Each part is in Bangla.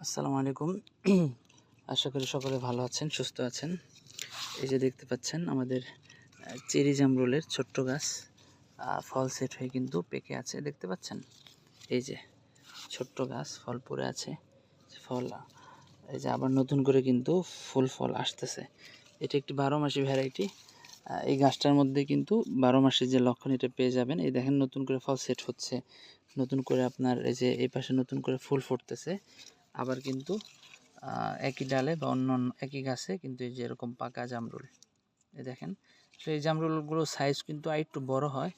আসসালামু আলাইকুম। আশা করি সকলে ভালো আছেন, সুস্থ আছেন। এই যে দেখতে পাচ্ছেন আমাদের চেরি জামরুলের ছোট্ট গাছ ফল সেট হয়ে কিন্তু পেকে আছে, দেখতে পাচ্ছেন? এই যে ছোট্ট গাছ, ফল পড়ে আছে, ফল এই যে আবার নতুন করে কিন্তু ফল আসতেছে। এটা একটি 12 মাসি ভ্যারাইটি। এই গাছটার মধ্যে কিন্তু 12 মাসের যে লক্ষণ এটা পেয়ে যাবেন। এই দেখেন নতুন করে ফল সেট হচ্ছে, নতুন করে আপনার এই যে এই পাশে নতুন করে ফুল ফুটতেছে। আবার কিন্তু একই ডালে বা অন্য একই গাছে কিন্তু এই যে এরকম পাকা জামরুল, এই দেখেন। তো এই জামরুলগুলো সাইজ কিন্তু একটু বড় হয়।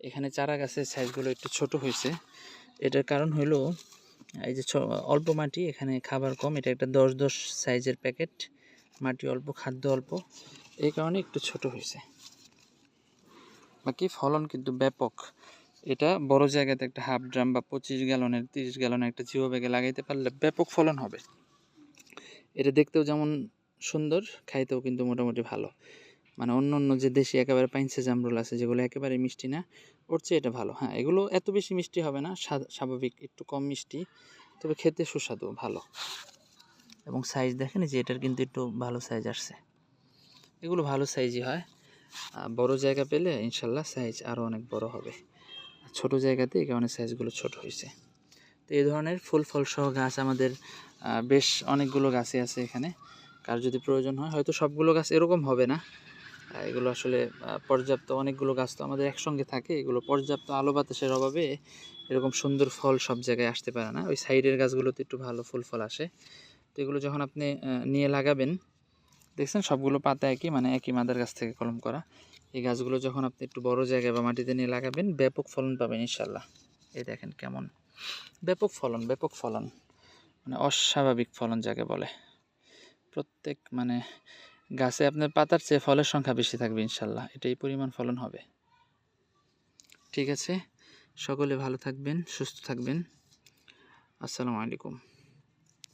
এখানে চারা গাছের সাইজগুলো একটু ছোট হয়েছে। এটার কারণ হলো এই যে অল্প মাটি, এখানে খাবার কম। এটা একটা 10-10 সাইজের প্যাকেট, মাটি অল্প, খাদ্য অল্প, এই কারণে একটু ছোট হয়েছে। বাকি ফলন কিন্তু ব্যাপক। এটা বড় জায়গাতে একটা হাফ ড্রাম বা 25 গ্যালনের 30 গ্যালনের একটা জিও ব্যাগে লাগাইতে পারলে ব্যাপক ফলন হবে। এটা দেখতেও যেমন সুন্দর, খাইতেও কিন্তু মোটামুটি ভালো। মানে অন্য যে দেশি একেবারে পাইনসে জামরুল আছে যেগুলো একেবারে মিষ্টি না, ওর চেয়ে এটা ভালো। হ্যাঁ, এগুলো এত বেশি মিষ্টি হবে না, স্বাভাবিক একটু কম মিষ্টি, তবে খেতে সুস্বাদু ভালো। এবং সাইজ দেখেন যে এটার কিন্তু একটু ভালো সাইজ আসছে। এগুলো ভালো সাইজই হয়। বড় জায়গা পেলে ইনশাল্লাহ সাইজ আরও অনেক বড় হবে। ছোট জায়গাতে এই কারণে সাইজগুলো ছোট হয়েছে। তো এই ধরনের ফুল ফল সহ গাছ আমাদের বেশ অনেকগুলো গাছই আছে এখানে। কার যদি প্রয়োজন হয়, হয়তো সবগুলো গাছ এরকম হবে না। এগুলো আসলে পর্যাপ্ত অনেকগুলো গাছ তো আমাদের একসঙ্গে থাকে, এগুলো পর্যাপ্ত আলো বাতাসের অভাবে এরকম সুন্দর ফল সব জায়গায় আসতে পারে না। ওই সাইডের গাছগুলোতে একটু ভালো ফুল ফল আসে। তো এগুলো যখন আপনি নিয়ে লাগাবেন, দেখছেন সবগুলো পাতা একই, মানে একই মাদার গাছ থেকে কলম করা। এই গাছগুলো যখন আপনি একটু বড় জায়গায় বা মাটিতে নিয়ে লাগাবেন, ব্যাপক ফলন পাবেন ইনশাল্লাহ। এই দেখেন কেমন ব্যাপক ফলন, মানে অস্বাভাবিক ফলন যাকে বলে। প্রত্যেক মানে গাছে আপনার পাতার চেয়ে ফলের সংখ্যা বেশি থাকবে ইনশাল্লাহ, এটাই পরিমাণ ফলন হবে। ঠিক আছে, সকলে ভালো থাকবেন, সুস্থ থাকবেন। আসসালামু আলাইকুম।